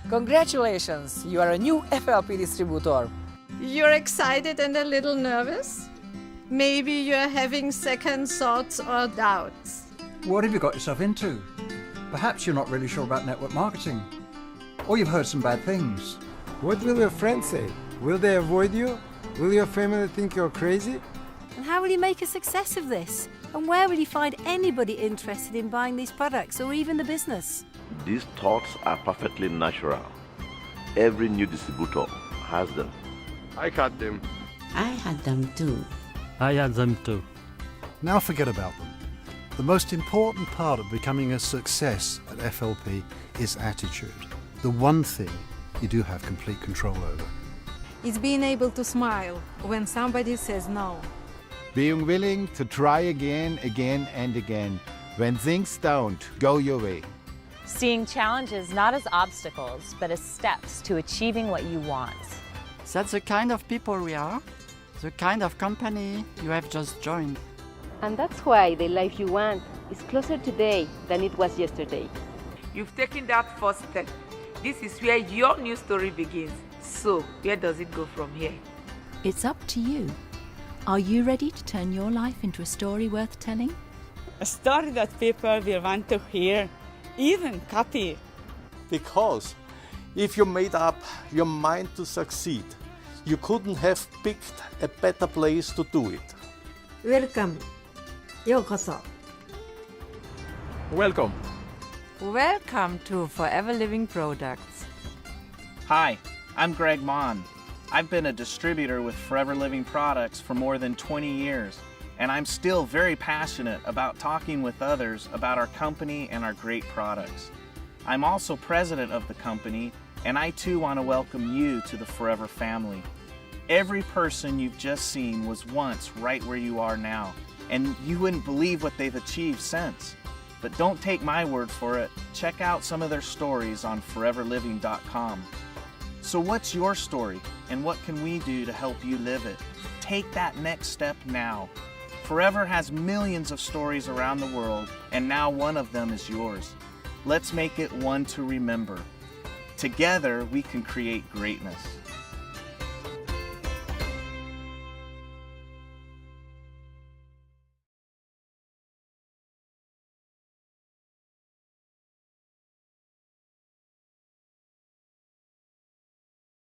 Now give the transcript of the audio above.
Congratulations, you are a new FLP distributor. You're excited and a little nervous? Maybe you're having second thoughts or doubts. What have you got yourself into? Perhaps you're not really sure about network marketing. Or you've heard some bad things. What will your friends say? Will they avoid you? Will your family think you're crazy? And how will you make a success of this? And where will you find anybody interested in buying these products or even the business? These thoughts are perfectly natural. Every new distributor has them. I had them. I had them too. I had them too. Now forget about them. The most important part of becoming a success at FLP is attitude. The one thing you do have complete control over. It's being able to smile when somebody says no. Being willing to try again and again when things don't go your way. Seeing challenges not as obstacles, but as steps to achieving what you want. That's the kind of people we are, the kind of company you have just joined. And that's why the life you want is closer today than it was yesterday. You've taken that first step. This is where your new story begins. So, where does it go from here? It's up to you. Are you ready to turn your life into a story worth telling? A story that people will want to hear, even copy. Because if you made up your mind to succeed, you couldn't have picked a better place to do it. Welcome. ようこそ. Welcome. Welcome to Forever Living Products. Hi, I'm Greg Mon. I've been a distributor with Forever Living Products for more than 20 years, and I'm still very passionate about talking with others about our company and our great products. I'm also president of the company, and I too want to welcome you to the Forever family. Every person you've just seen was once right where you are now, and you wouldn't believe what they've achieved since. But don't take my word for it. Check out some of their stories on foreverliving.com. So what's your story, and what can we do to help you live it? Take that next step now. Forever has millions of stories around the world, and now one of them is yours. Let's make it one to remember. Together, we can create greatness.